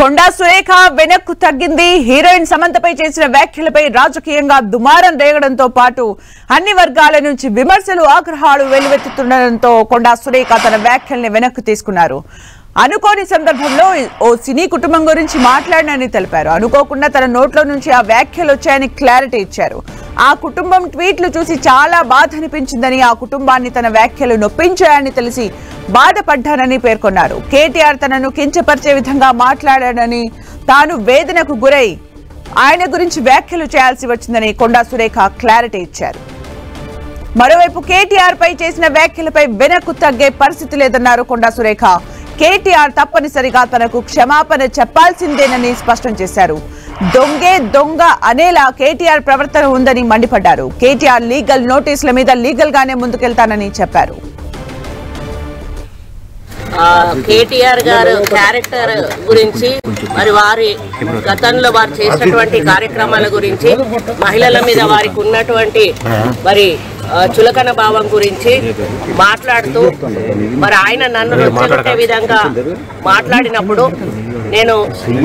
కొండా సురేఖ వెనక్కు తగ్గింది. హీరోయిన్ సమంతపై చేసిన వ్యాఖ్యలపై రాజకీయంగా దుమారం రేగడంతో పాటు అన్ని వర్గాల నుంచి విమర్శలు, ఆగ్రహాలు వెల్లువెత్తుతుండటంతో కొండా సురేఖ తన వ్యాఖ్యల్ని వెనక్కు తీసుకున్నారు. అనుకోని సందర్భంలో ఓ సినీ కుటుంబం గురించి మాట్లాడనని తెలిపారు. అనుకోకుండా తన నోట్లో నుంచి ఆ వ్యాఖ్యలు వచ్చాయని క్లారిటీ ఇచ్చారు. ఆ కుటుంబం ట్వీట్లు చూసి చాలా బాధ అనిపించిందని, ఆ కుటుంబాన్ని తన వ్యాఖ్యలు నొప్పించాయని తెలిసి బాధపడ్డానని పేర్కొన్నారు. కేటీఆర్ తనను కించపరిచే విధంగా మాట్లాడాడని, తాను వేదనకు గురై ఆయన గురించి వ్యాఖ్యలు చేయాల్సి వచ్చిందని కొండా సురేఖ క్లారిటీ ఇచ్చారు. మరోవైపు కేటీఆర్ పై చేసిన వ్యాఖ్యలపై వెనక్కు తగ్గే పరిస్థితి లేదన్నారు కొండా సురేఖ. కేటీఆర్ తప్పనిసరిగా తనకు క్షమాపణ చెప్పాల్సిందేనని స్పష్టం చేశారు. దొంగే దొంగ అనేలా కేటీఆర్ ప్రవర్తన ఉందని మండిపడ్డారు. కేటీఆర్ లీగల్ నోటీసుల మీద లీగల్ గానే ముందుకెళ్తానని చెప్పారు. కేటీఆర్ గారు క్యారెక్టర్ గురించి, మరి వారి గతంలో వారు చేసినటువంటి కార్యక్రమాల గురించి, మహిళల మీద వారికి ఉన్నటువంటి మరి చులకన భావం గురించి మాట్లాడుతూ మరి ఆయన నన్ను రెచ్చగొట్టే విధంగా మాట్లాడినప్పుడు నేను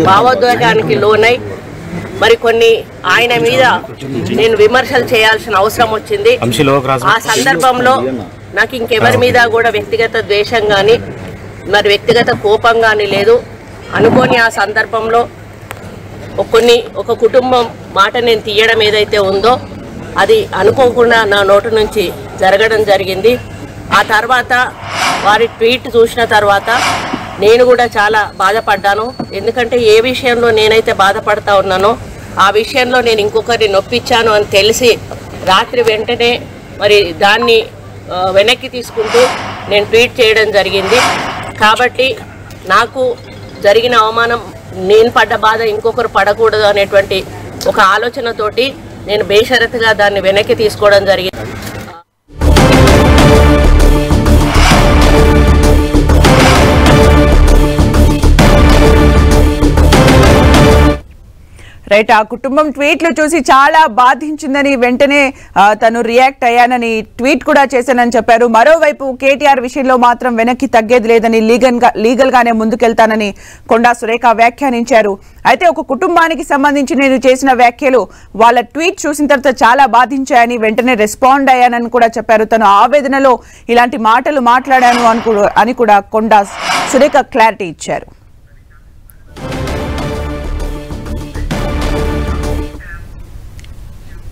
భావోద్వేగానికి లోనై మరి కొన్ని ఆయన మీద నేను విమర్శలు చేయాల్సిన అవసరం వచ్చింది. ఆ సందర్భంలో నాకు ఇంకెవరి మీద కూడా వ్యక్తిగత ద్వేషం కానీ మరి వ్యక్తిగత కోపం కానీ లేదు. అనుకోని ఆ సందర్భంలో ఒక కుటుంబం మాట నేను తీయడం ఏదైతే ఉందో అది అనుకోకుండా నా నోటి నుంచి జరగడం జరిగింది. ఆ తర్వాత వారి ట్వీట్ చూసిన తర్వాత నేను కూడా చాలా బాధపడ్డాను. ఎందుకంటే ఏ విషయంలో నేనైతే బాధపడతా ఉన్నానో ఆ విషయంలో నేను ఇంకొకరిని నొప్పించాను అని తెలిసి రాత్రి వెంటనే మరి దాన్ని వెనక్కి తీసుకుంటూ నేను ట్వీట్ చేయడం జరిగింది. కాబట్టి నాకు జరిగిన అవమానం, నేను పడ్డ బాధ ఇంకొకరు పడకూడదు అనేటువంటి ఒక ఆలోచనతోటి నేను బేషరతుగా దాన్ని వెనక్కి తీసుకోవడం జరిగింది. రైట్, ఆ కుటుంబం ట్వీట్లు చూసి చాలా బాధించిందని వెంటనే తను రియాక్ట్ అయ్యానని ట్వీట్ కూడా చేశానని చెప్పారు. మరోవైపు కేటీఆర్ విషయంలో మాత్రం వెనక్కి తగ్గేది లేదని, లీగల్ గానే ముందుకెళ్తానని కొండా సురేఖ వ్యాఖ్యానించారు. అయితే ఒక కుటుంబానికి సంబంధించి నేను చేసిన వ్యాఖ్యలు వాళ్ళ ట్వీట్ చూసిన తర్వాత చాలా బాధించాయని వెంటనే రెస్పాండ్ అయ్యానని కూడా చెప్పారు. తను ఆవేదనలో ఇలాంటి మాటలు మాట్లాడాను అని కూడా కొండా సురేఖ క్లారిటీ ఇచ్చారు.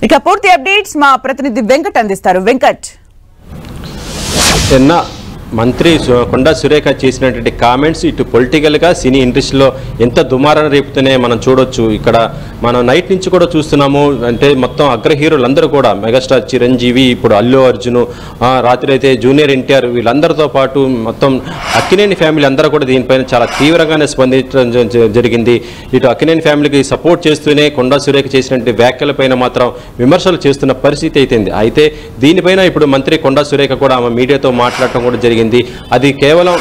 ఇక పూర్తి అప్డేట్స్ మా ప్రతినిధి వెంకట్ అందిస్తారు. వెంకట్, మంత్రి కొండా సురేఖ చేసినటువంటి కామెంట్స్ ఇటు పొలిటికల్గా సినీ ఇండస్ట్రీలో ఎంత దుమారం రేపుతున్నాయో మనం చూడొచ్చు. ఇక్కడ మనం నైట్ నుంచి కూడా చూస్తున్నాము. అంటే మొత్తం అగ్ర హీరోలందరూ కూడా, మెగాస్టార్ చిరంజీవి, ఇప్పుడు అల్లు అర్జున్, రాత్రి అయితే జూనియర్ ఎన్టీఆర్, వీళ్ళందరితో పాటు మొత్తం అక్కినేని ఫ్యామిలీ అందరూ కూడా దీనిపైన చాలా తీవ్రంగానే స్పందించడం జరిగింది. ఇటు అక్కినేని ఫ్యామిలీకి సపోర్ట్ చేస్తూనే కొండా సురేఖ చేసినటువంటి వ్యాఖ్యలపైన మాత్రం విమర్శలు చేస్తున్న పరిస్థితి అయితే దీనిపైన ఇప్పుడు మంత్రి కొండా సురేఖ కూడా ఆమె మీడియాతో మాట్లాడటం కూడా జరిగింది. అది కేవలం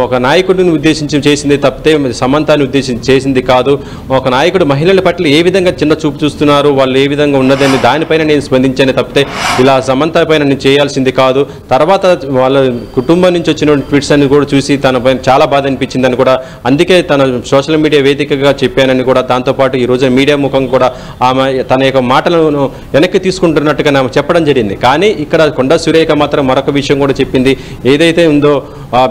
ఒక నాయకుడిని ఉద్దేశించి చేసింది తప్పితే సమంతాన్ని ఉద్దేశించి చేసింది కాదు. ఒక నాయకుడు మహిళల పట్ల ఏ విధంగా చిన్న చూపు చూస్తున్నారు, వాళ్ళు ఏ విధంగా ఉన్నదని దానిపైన నేను స్పందించాను తప్పితే ఇలా సమంత పైన నేను చేయాల్సింది కాదు. తర్వాత వాళ్ళ కుటుంబం నుంచి వచ్చిన ట్వీట్స్ అన్ని కూడా చూసి తన పైన చాలా బాధ అనిపించిందని కూడా, అందుకే తన సోషల్ మీడియా వేదికగా చెప్పానని కూడా, దాంతోపాటు ఈ రోజు మీడియా ముఖం కూడా ఆమె తన యొక్క మాటలను వెనక్కి తీసుకుంటున్నట్టుగా ఆమె చెప్పడం జరిగింది. కానీ ఇక్కడ కొండా సురేఖ మాత్రం మరొక విషయం కూడా చెప్పింది. ఏదైతే ఉందో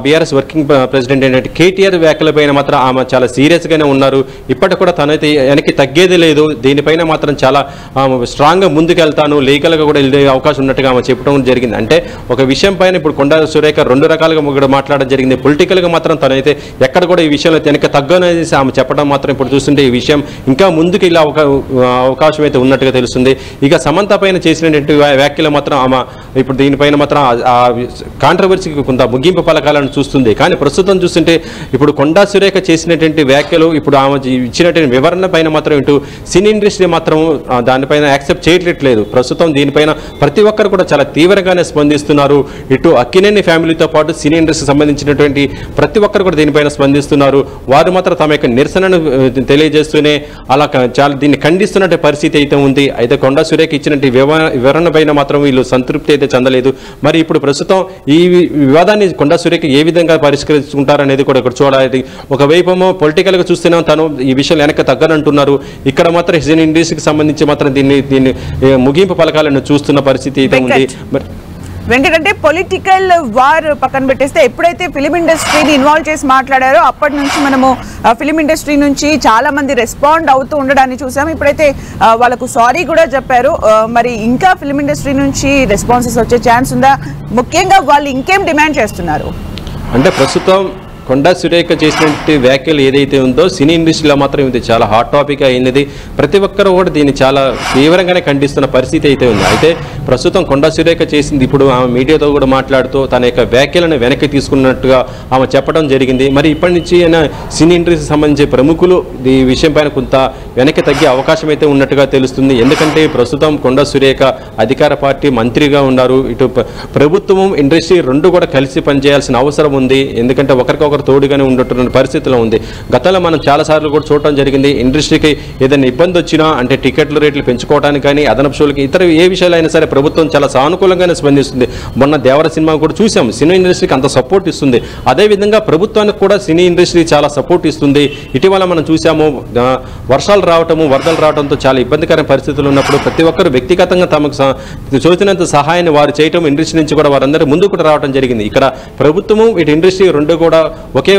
బీఆర్ఎస్ వర్కింగ్ ప్రెసిడెంట్ అయినట్టు కేటీఆర్ వ్యాఖ్యలపైన మాత్రం ఆమె చాలా సీరియస్గానే ఉన్నారు. ఇప్పటికి కూడా తనైతే వెనక్కి తగ్గేది లేదు. దీనిపైన మాత్రం చాలా స్ట్రాంగ్గా ముందుకెళ్తాను, లీగల్గా కూడా వెళ్ళే అవకాశం ఉన్నట్టుగా ఆమె చెప్పడం జరిగింది. అంటే ఒక విషయం పైన ఇప్పుడు కొండా సురేఖ రెండు రకాలుగా కూడా మాట్లాడడం జరిగింది. పొలిటికల్గా మాత్రం తనైతే ఎక్కడ కూడా ఈ విషయంలో వెనక్కి తగ్గనేది ఆమె చెప్పడం మాత్రం ఇప్పుడు చూస్తుంటే ఈ విషయం ఇంకా ముందుకు వెళ్ళే అవకాశం అయితే ఉన్నట్టుగా తెలుస్తుంది. ఇక సమంత పైన చేసినటువంటి వ్యాఖ్యలు మాత్రం ఆమె ఇప్పుడు దీనిపైన మాత్రం కాంట్రవర్సీకి కొంత ముగింపు పలకాలను చూస్తుంది. కానీ ప్రస్తుతం చూస్తుంటే ఇప్పుడు కొండా సురేఖ చేసినటువంటి వ్యాఖ్యలు, ఇప్పుడు ఆమె ఇచ్చినటువంటి వివరణ పైన మాత్రం ఇటు సినీ ఇండస్ట్రీ మాత్రం దానిపైన యాక్సెప్ట్ చేయట్లేదు. ప్రస్తుతం దీనిపైన ప్రతి ఒక్కరు కూడా చాలా తీవ్రంగానే స్పందిస్తున్నారు. ఇటు అక్కినేని ఫ్యామిలీతో పాటు సినీ ఇండస్ట్రీకి సంబంధించినటువంటి ప్రతి ఒక్కరు కూడా దీనిపైన స్పందిస్తున్నారు. వారు మాత్రం తమ యొక్క నిరసనను తెలియజేస్తూనే అలా చాలా దీన్ని ఖండిస్తున్నట్టు పరిస్థితి అయితే ఉంది. అయితే కొండా సురేఖ ఇచ్చినటువంటి వివరణ పైన మాత్రం వీళ్ళు సంతృప్తి అయితే చెందలేదు. మరి ఇప్పుడు ప్రస్తుతం ఈ వివాదాన్ని కొండా సురేఖ పొలిటికల్కి ఏ విధంగా పరిష్కరించుకుంటారనేది కూడా ఇక్కడ చూడాలి. ఒకవైపు పొలిటికల్గా చూస్తున్నాం తను ఈ విషయం వెనక తగ్గనంటున్నారు, ఇక్కడ మాత్రం సినీ ఇండస్ట్రీకి సంబంధించి మాత్రం దీన్ని ముగింపు పలకాలను చూస్తున్న పరిస్థితి అయితే ఉంది. వెంకటంటే పొలిటికల్ వార్ పక్కన పెట్టేస్తే ఎప్పుడైతే ఫిలిం ఇండస్ట్రీని ఇన్వాల్వ్ చేసి మాట్లాడారో అప్పటి నుంచి మనము ఫిలిం ఇండస్ట్రీ నుంచి చాలా మంది రెస్పాండ్ అవుతూ ఉండడాన్ని చూసాము. ఇప్పుడైతే వాళ్ళకు సారీ కూడా చెప్పారు. మరి ఇంకా ఫిలిం ఇండస్ట్రీ నుంచి రెస్పాన్సెస్ వచ్చే ఛాన్స్ ఉందా? ముఖ్యంగా వాళ్ళు ఇంకేం డిమాండ్ చేస్తున్నారు? అంటే ప్రస్తుతం కొండా సురేఖ చేసినటువంటి వ్యాఖ్యలు ఏదైతే ఉందో సినీ ఇండస్ట్రీలో మాత్రం ఇది చాలా హాట్ టాపిక్ అయినది. ప్రతి ఒక్కరు కూడా దీన్ని చాలా తీవ్రంగానే ఖండిస్తున్న పరిస్థితి అయితే ఉంది. అయితే ప్రస్తుతం కొండా సురేఖ చేసింది ఇప్పుడు ఆమె మీడియాతో కూడా మాట్లాడుతూ తన యొక్క వ్యాఖ్యలను వెనక్కి తీసుకున్నట్టుగా ఆమె చెప్పడం జరిగింది. మరి ఇప్పటి నుంచి సినీ ఇండస్ట్రీకి సంబంధించి ప్రముఖులు ఈ విషయం పైన కొంత వెనక్కి తగ్గే అవకాశం అయితే ఉన్నట్టుగా తెలుస్తుంది. ఎందుకంటే ప్రస్తుతం కొండా సురేఖ అధికార పార్టీ మంత్రిగా ఉన్నారు. ఇటు ప్రభుత్వం ఇండస్ట్రీ రెండు కూడా కలిసి పనిచేయాల్సిన అవసరం ఉంది. ఎందుకంటే ఒకరికొకరు తోడుగానే ఉండేటువంటి పరిస్థితిలో ఉంది. గతంలో మనం చాలాసార్లు కూడా చూడటం జరిగింది. ఇండస్ట్రీకి ఏదైనా ఇబ్బంది వచ్చినా అంటే టికెట్ల రేట్లు పెంచుకోవడానికి కానీ అదనపు షోలకి ఇతర ఏ విషయాలైనా సరే ప్రభుత్వం చాలా సానుకూలంగానే స్పందిస్తుంది. మొన్న దేవర సినిమా కూడా చూసాం, సినీ ఇండస్ట్రీకి అంత సపోర్ట్ ఇస్తుంది. అదేవిధంగా ప్రభుత్వానికి కూడా సినీ ఇండస్ట్రీ చాలా సపోర్ట్ ఇస్తుంది. ఇటీవల మనం చూసాము వర్షాలు రావటము వరదలు రావడంతో చాలా ఇబ్బందికరమైన పరిస్థితులు ఉన్నప్పుడు ప్రతి ఒక్కరు వ్యక్తిగతంగా తమకు తోచినంత సహాయాన్ని వారు చేయటం ఇండస్ట్రీ నుంచి కూడా వారందరూ ముందుకు కూడా రావడం జరిగింది. ఇక్కడ ప్రభుత్వము ఇటు ఇండస్ట్రీ రెండు కూడా ఒకే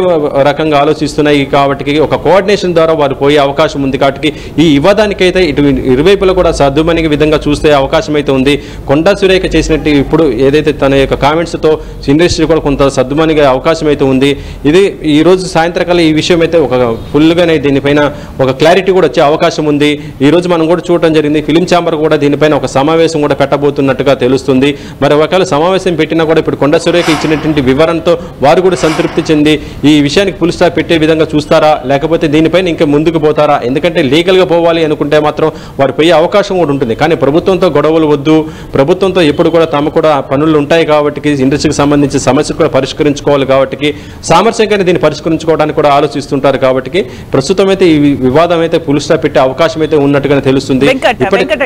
రకంగా ఆలోచిస్తున్నాయి కాబట్టి ఒక కోఆర్డినేషన్ ద్వారా వారు పోయే అవకాశం ఉంది. కాబట్టి ఈ వివాదానికైతే ఇటు ఇరువైపులా కూడా సర్దుమణిగే విధంగా చూస్తే అవకాశం అయితే ఉంది. కొండా సురేఖ చేసినట్టు ఇప్పుడు ఏదైతే తన యొక్క కామెంట్స్తో ఇండస్ట్రీ కూడా కొంత సర్దుమణిగే అవకాశం అయితే ఉంది. ఇది ఈ రోజు సాయంత్రకాలం ఈ విషయం అయితే ఒక ఫుల్గానే దీనిపైన ఒక క్లారిటీ కూడా వచ్చే అవకాశం ఉంది. ఈ రోజు మనం కూడా చూడటం జరిగింది. ఫిలిం ఛాంబర్ కూడా దీనిపైన ఒక సమావేశం కూడా పెట్టబోతున్నట్టుగా తెలుస్తుంది. మరి ఒకవేళ సమావేశం పెట్టినా కూడా ఇప్పుడు కొండా సురేఖ ఇచ్చినటువంటి వివరణతో వారు కూడా సంతృప్తి చెంది ఈ విషయానికి ఫుల్ స్టాప్ పెట్టే విధంగా చూస్తారా, లేకపోతే దీనిపైన ఇంకా ముందుకు పోతారా? ఎందుకంటే లీగల్గా పోవాలి అనుకుంటే మాత్రం వారు పోయే అవకాశం కూడా ఉంటుంది. కానీ ప్రభుత్వంతో గొడవలు వద్దు, ప్రభుత్వంతో ఎప్పుడు కూడా తమ కూడా పనులు ఉంటాయి కాబట్టి ఇండస్ట్రీకి సంబంధించి సమస్యలు కూడా పరిష్కరించుకోవాలి కాబట్టి సామర్థ్యంగానే దీన్ని పరిష్కరించుకోవడానికి కూడా ఆలోచిస్తుంటారు. కాబట్టి ప్రస్తుతం అయితే ఈ వివాదం అయితే ఫుల్ స్టాప్ పెట్టే అవకాశం అయితే ఉన్నట్టుగానే తెలుస్తుంది.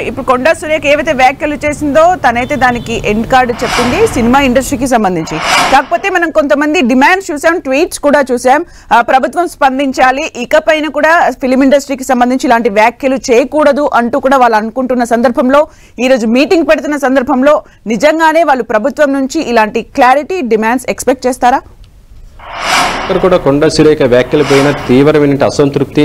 ఇప్పుడు కొండా సురేఖ ఏవైతే వ్యాఖ్యలు చేసిందో తనైతే దానికి ఎండ్ కార్డు చెప్పింది సినిమా ఇండస్ట్రీకి సంబంధించి. కాకపోతే మనం కొంతమంది డిమాండ్స్ చూసాం, ట్వీట్స్ కూడా చూసాం. ప్రభుత్వం స్పందించాలి, ఇకపైన కూడా ఫిలిం ఇండస్ట్రీకి సంబంధించి ఇలాంటి వ్యాఖ్యలు చేయకూడదు అంటూ కూడా వాళ్ళు అనుకుంటున్న సందర్భంలో ఈ రోజు మీటింగ్ పెడుతున్న సందర్భంలో నిజంగానే వాళ్ళు ప్రభుత్వం నుంచి ఇలాంటి క్లారిటీ డిమాండ్స్ ఎక్స్పెక్ట్ చేస్తారా? ఇక్కడ కూడా కొండా సురేఖ వ్యాఖ్యలపైన తీవ్రమైన అసంతృప్తి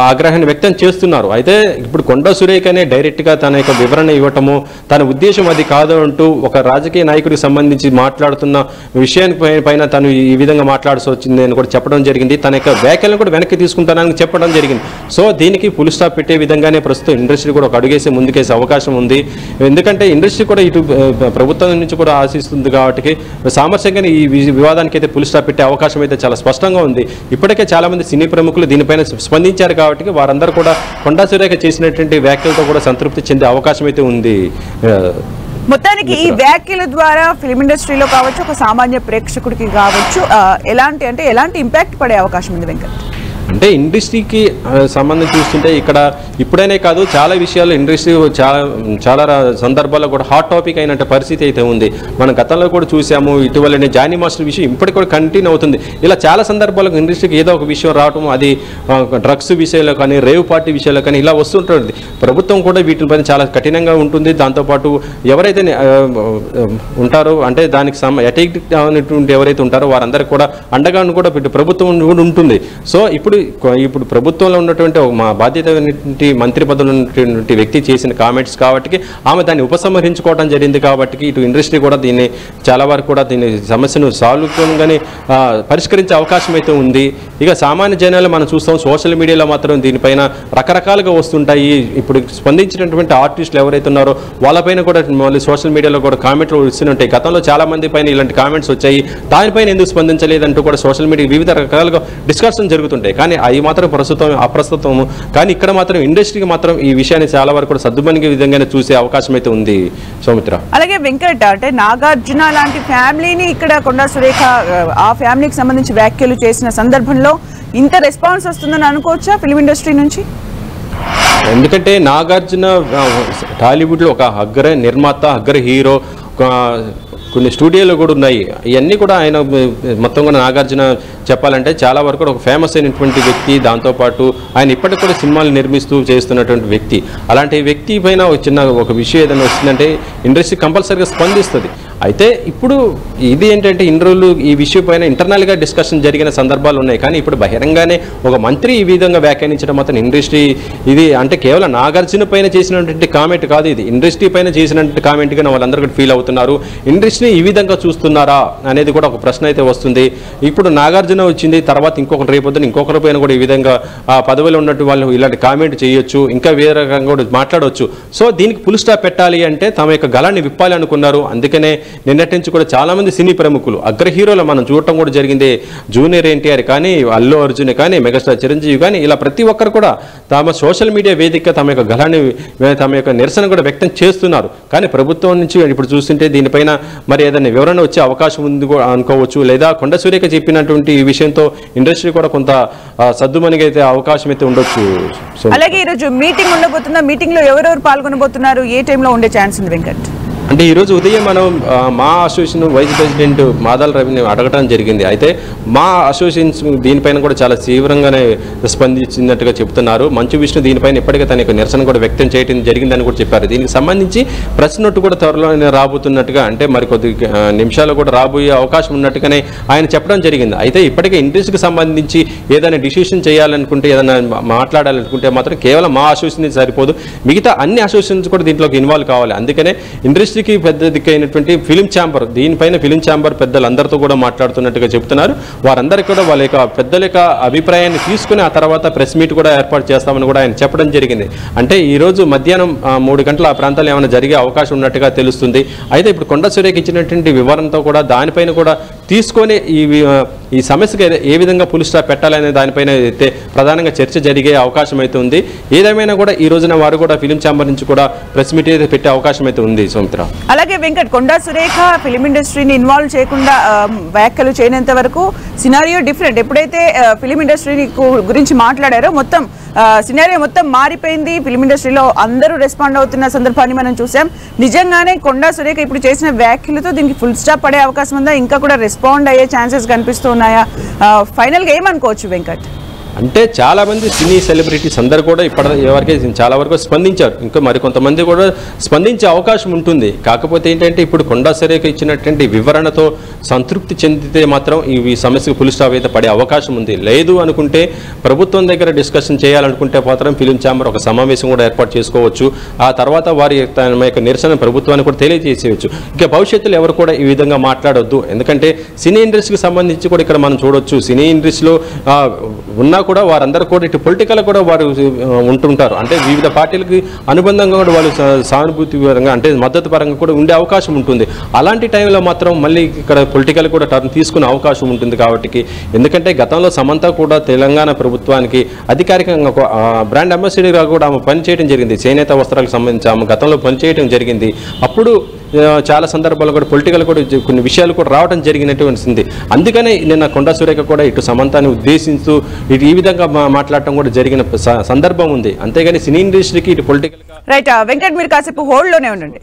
ఆగ్రహాన్ని వ్యక్తం చేస్తున్నారు. అయితే ఇప్పుడు కొండా సురేఖనే డైరెక్ట్గా తన యొక్క వివరణ ఇవ్వటము తన ఉద్దేశం అది కాదు అంటూ ఒక రాజకీయ నాయకుడికి సంబంధించి మాట్లాడుతున్న విషయానికి తను ఈ విధంగా మాట్లాడాల్సి వచ్చింది అని కూడా చెప్పడం జరిగింది. తన యొక్క వ్యాఖ్యలను కూడా వెనక్కి తీసుకుంటానని చెప్పడం జరిగింది. సో దీనికి ఫుల్ స్టాప్ పెట్టే విధంగానే ప్రస్తుతం ఇండస్ట్రీ కూడా ఒక అడుగేసి ముందుకేసే అవకాశం ఉంది. ఎందుకంటే ఇండస్ట్రీ కూడా ఇటు ప్రభుత్వం నుంచి కూడా ఆశిస్తుంది కాబట్టి సామర్థ్యంగానే ఈ వివాదానికి అయితే ఫుల్ స్టాప్ పెట్టే అవకాశం అయితే చాలా స్పష్టంగా ఉంది. ఇప్పటికే చాలా మంది సినీ ప్రముఖులు దీనిపైన స్పందించారు కాబట్టి వారందరూ కూడా కొండా సురేఖ చేసినటువంటి వ్యాఖ్యలతో కూడా సంతృప్తి చెందే అవకాశం అయితే ఉంది. మొత్తానికి ఈ వ్యాఖ్యల ద్వారా ఫిలిం ఇండస్ట్రీలో కావచ్చు, ఒక సామాన్య ప్రేక్షకుడికి కావచ్చు, ఎలాంటి ఇంపాక్ట్ పడే అవకాశం ఉంది వెంకట్? అంటే ఇండస్ట్రీకి సంబంధం చూస్తుంటే ఇక్కడ ఇప్పుడైనే కాదు చాలా విషయాలు ఇండస్ట్రీ చాలా సందర్భాల్లో కూడా హాట్ టాపిక్ అయినట్టు పరిస్థితి అయితే ఉంది. మనం గతంలో కూడా చూసాము. ఇటీవలనే జానీ మాస్టర్ విషయం ఇప్పటికి కూడా కంటిన్యూ అవుతుంది. ఇలా చాలా సందర్భాల్లో ఇండస్ట్రీకి ఏదో ఒక విషయం రావటం, అది డ్రగ్స్ విషయంలో కానీ రేవ్ పార్టీ విషయంలో కానీ ఇలా వస్తుంటుంది. ప్రభుత్వం కూడా వీటిపైన చాలా కఠినంగా ఉంటుంది. దాంతోపాటు ఎవరైతే ఉంటారో అంటే దానికి అటెక్ట్ అనేటువంటి ఎవరైతే ఉంటారో వారందరికీ కూడా అండగా కూడా ప్రభుత్వం కూడా ఉంటుంది. సో ఇప్పుడు ప్రభుత్వంలో ఉన్నటువంటి మా బాధ్యత మంత్రి పదవులు ఉన్నటువంటి వ్యక్తి చేసిన కామెంట్స్ కాబట్టి ఆమె దాన్ని ఉపసంహరించుకోవడం జరిగింది. కాబట్టి ఇటు ఇండస్ట్రీ కూడా దీన్ని చాలా వరకు కూడా దీని సమస్యను సాల్వ్గానే పరిష్కరించే అవకాశం అయితే ఉంది. ఇక సామాన్య జనాలు మనం చూస్తాం సోషల్ మీడియాలో మాత్రం దీనిపైన రకరకాలుగా వస్తుంటాయి. ఇప్పుడు స్పందించినటువంటి ఆర్టిస్టులు ఎవరైతే ఉన్నారో వాళ్ళపైన కూడా మళ్ళీ సోషల్ మీడియాలో కూడా కామెంట్లు వస్తుంటాయి. గతంలో చాలా మంది పైన ఇలాంటి కామెంట్స్ వచ్చాయి, దానిపైన ఎందుకు స్పందించలేదంటూ కూడా సోషల్ మీడియా వివిధ రకాలుగా డిస్కషన్ జరుగుతుంటాయి. కానీ అవి మాత్రం అప్రస్తుతం. కానీ ఇక్కడ మాత్రం ఇండస్ట్రీకి మాత్రం ఈ విషయాన్ని చాలా వరకు సర్దుమణిగే విధంగానే చూసే అవకాశం అయితే ఉంది. సౌమిత్ర, అలాగే వెంకట్, అంటే నాగార్జున లాంటి ఫ్యామిలీని ఇక్కడ కొండా సురేఖ ఆ ఫ్యామిలీకి సంబంధించి వ్యాఖ్యలు చేసిన సందర్భంలో ఇంత రెస్పాన్స్ వస్తుందని అనుకోవచ్చా ఫిలిం ఇండస్ట్రీ నుంచి? ఎందుకంటే నాగార్జున టాలీవుడ్లో ఒక అగ్ర నిర్మాత, అగ్ర హీరో, కొన్ని స్టూడియోలు కూడా ఉన్నాయి. ఇవన్నీ కూడా ఆయన మొత్తం కూడా నాగార్జున చెప్పాలంటే చాలా వరకు కూడా ఒక ఫేమస్ అయినటువంటి వ్యక్తి. దాంతోపాటు ఆయన ఇప్పటికి కూడా సినిమాలు నిర్మిస్తూ చేస్తున్నటువంటి వ్యక్తి. అలాంటి వ్యక్తి పైన ఒక విషయం ఏదైనా వస్తుందంటే ఇండస్ట్రీ కంపల్సరీగా స్పందిస్తుంది. అయితే ఇప్పుడు ఇది ఏంటంటే ఇన్ని రోజులు ఈ విషయం పైన ఇంటర్నల్గా డిస్కషన్ జరిగిన సందర్భాలు ఉన్నాయి. కానీ ఇప్పుడు బహిరంగానే ఒక మంత్రి ఈ విధంగా వ్యాఖ్యానించడం మాత్రం ఇండస్ట్రీ ఇది అంటే కేవలం నాగార్జున పైన చేసినటువంటి కామెంట్ కాదు, ఇది ఇండస్ట్రీ పైన చేసినటువంటి కామెంట్గా వాళ్ళందరూ కూడా ఫీల్ అవుతున్నారు. ఇండస్ట్రీ ఈ విధంగా చూస్తున్నారా అనేది కూడా ఒక ప్రశ్న అయితే వస్తుంది. ఇప్పుడు నాగార్జున వచ్చింది, తర్వాత ఇంకొకరు రేపొద్దున ఇంకొకరి పైన కూడా ఈ విధంగా ఆ పదవిలో ఉన్నట్టు వాళ్ళు ఇలాంటి కామెంట్ చేయొచ్చు, ఇంకా వేరే రకంగా కూడా మాట్లాడవచ్చు. సో దీనికి ఫుల్ స్టాప్ పెట్టాలి అంటే తమ యొక్క గళాన్ని విప్పాలి అనుకున్నారు. అందుకనే నిన్నటి నుంచి కూడా చాలా మంది సినీ ప్రముఖులు అగ్ర హీరోలు మనం చూడటం కూడా జరిగింది. జూనియర్ ఎన్టీఆర్ కానీ, అల్లు అర్జున్ కానీ, మెగాస్టార్ చిరంజీవి కానీ, ఇలా ప్రతి ఒక్కరు కూడా తమ సోషల్ మీడియా వేదిక తమ యొక్క గళాన్ని తమ యొక్క నిరసన కూడా వ్యక్తం చేస్తున్నారు. కానీ ప్రభుత్వం నుంచి ఇప్పుడు చూస్తుంటే దీనిపైన మరి ఏదైనా వివరణ వచ్చే అవకాశం ఉంది అనుకోవచ్చు. లేదా కొండ సురేఖ చెప్పినటువంటి ఈ విషయంతో ఇండస్ట్రీ కూడా కొంత సద్దుమణిగైతే అవకాశం అయితే ఉండొచ్చు. అలాగే ఈరోజు మీటింగ్ ఉండబోతుందా? మీటింగ్ లో ఎవరెవరు పాల్గొనబోతున్నారు? ఏ టైంలో ఉండే ఛాన్స్ ఉంది వెంకట్? అంటే ఈరోజు ఉదయం మనం మా అసోసియేషన్ వైస్ ప్రెసిడెంట్ మాదాల రవిని అడగడం జరిగింది. అయితే మా అసోసియేషన్ దీనిపైన కూడా చాలా తీవ్రంగానే స్పందించినట్టుగా చెప్తున్నారు. మంచు విష్ణు దీనిపైన ఇప్పటికే తన యొక్క నిరసన కూడా వ్యక్తం చేయడం జరిగిందని కూడా చెప్పారు. దీనికి సంబంధించి ప్రెస్ నోట్ కూడా త్వరలో రాబోతున్నట్టుగా, అంటే మరి కొద్ది నిమిషాలు కూడా రాబోయే అవకాశం ఉన్నట్టుగానే ఆయన చెప్పడం జరిగింది. అయితే ఇప్పటికే ఇండస్ట్రీకి సంబంధించి ఏదైనా డిసిషన్ చేయాలనుకుంటే, ఏదైనా మాట్లాడాలనుకుంటే మాత్రం కేవలం మా అసోసియేషన్ సరిపోదు, మిగతా అన్ని అసోసియేషన్స్ కూడా దీంట్లోకి ఇన్వాల్వ్ కావాలి. అందుకనే ఇండస్ట్రీకి పెద్ద దిక్కైనటువంటి ఫిలిం ఛాంబర్, దీనిపైన ఫిలిం ఛాంబర్ పెద్దలందరితో కూడా మాట్లాడుతున్నట్టుగా చెప్తున్నారు. వారందరికీ కూడా వాళ్ళ యొక్క పెద్దల యొక్క అభిప్రాయాన్ని తీసుకుని ఆ తర్వాత ప్రెస్ మీట్ కూడా ఏర్పాటు చేస్తామని కూడా ఆయన చెప్పడం జరిగింది. అంటే ఈరోజు మధ్యాహ్నం 3 గంటల ఆ ప్రాంతాల్లో ఏమైనా జరిగే అవకాశం ఉన్నట్టుగా తెలుస్తుంది. అయితే ఇప్పుడు కొండ సురేఖ ఇచ్చినటువంటి వివరణతో కూడా దానిపైన కూడా తీసుకొని ఈ సమస్యకి ఏ విధంగా ఫుల్ స్టాప్ పెట్టాలనే దానిపైన అయితే ప్రధానంగా చర్చ జరిగే అవకాశం అయితే ఉంది. ఏదేమైనా కూడా ఈ రోజున వారు కూడా ఫిలిం ఛాంబర్ నుంచి కూడా ప్రెస్ మీట్ అయితే పెట్టే అవకాశం అయితే ఉంది. సౌమిత్ర, అలాగే వెంకట్, కొండ సురేఖ ఫిలిం ఇండస్ట్రీని ఇన్వాల్వ్ చేయకుండా వ్యాఖ్యలు చేయనంత వరకు సినారియో డిఫరెంట్. ఎప్పుడైతే ఫిలిం ఇండస్ట్రీ గురించి మాట్లాడారో మొత్తం సినారియో మొత్తం మారిపోయింది. ఫిలిం ఇండస్ట్రీలో అందరూ రెస్పాండ్ అవుతున్న సందర్భాన్ని మనం చూసాం. నిజంగానే కొండ సురేఖ ఇప్పుడు చేసిన వ్యాఖ్యలతో దీనికి ఫుల్ స్టాప్ పడే అవకాశం ఉందా? ఇంకా కూడా రెస్పాండ్ అయ్యే ఛాన్సెస్ కనిపిస్తున్నాయా? ఫైనల్గా ఏమనుకోవచ్చు వెంకట్? అంటే చాలామంది సినీ సెలబ్రిటీస్ అందరూ కూడా ఎవరికి చాలా వరకు స్పందించారు. ఇంకా మరికొంతమంది కూడా స్పందించే అవకాశం ఉంటుంది. కాకపోతే ఏంటంటే ఇప్పుడు కొండా సురేఖ ఇచ్చినటువంటి వివరణతో సంతృప్తి చెందితే మాత్రం ఈ సమస్యకు ఫుల్ స్టాప్ అయితే పడే అవకాశం ఉంది. లేదు అనుకుంటే ప్రభుత్వం దగ్గర డిస్కషన్ చేయాలనుకుంటే మాత్రం ఫిలిం ఛాంబర్ ఒక సమావేశం కూడా ఏర్పాటు చేసుకోవచ్చు. ఆ తర్వాత వారి తమ యొక్క నిరసన ప్రభుత్వానికి కూడా తెలియజేసేయచ్చు. ఇంకా భవిష్యత్తులో ఎవరు కూడా ఈ విధంగా మాట్లాడొద్దు. ఎందుకంటే సినీ ఇండస్ట్రీకి సంబంధించి కూడా ఇక్కడ మనం చూడొచ్చు, సినీ ఇండస్ట్రీలో ఉన్నా కూడా వారందరూ కూడా ఇటు పొలిటికల్ కూడా వారు ఉంటుంటారు. అంటే వివిధ పార్టీలకి అనుబంధంగా కూడా వాళ్ళు సానుభూతి పరంగా అంటే మద్దతు పరంగా కూడా ఉండే అవకాశం ఉంటుంది. అలాంటి టైంలో మాత్రం మళ్ళీ ఇక్కడ పొలిటికల్ కూడా టర్న్ తీసుకునే అవకాశం ఉంటుంది. కాబట్టి ఎందుకంటే గతంలో సమంత కూడా తెలంగాణ ప్రభుత్వానికి అధికారికంగా బ్రాండ్ అంబాసిడర్గా కూడా ఆమె పనిచేయడం జరిగింది. చేనేత వస్త్రాలకు సంబంధించి ఆమె గతంలో పనిచేయడం జరిగింది. అప్పుడు చాలా సందర్భాల్లో కూడా పొలిటికల్ కూడా కొన్ని విషయాలు కూడా రావడం జరిగినటువంటి. అందుకనే నిన్న కొండా సురేఖ కూడా ఇటు సమంతాన్ని ఉద్దేశిస్తూ ఇటు ఈ విధంగా మాట్లాడటం కూడా జరిగిన సందర్భం ఉంది. అంతేగాని సినీ ఇండస్ట్రీకి ఇటు పొలిటికల్. రైట్ వెంకట్, మీరు కాసేపు హోల్డ్ లోనే ఉండండి.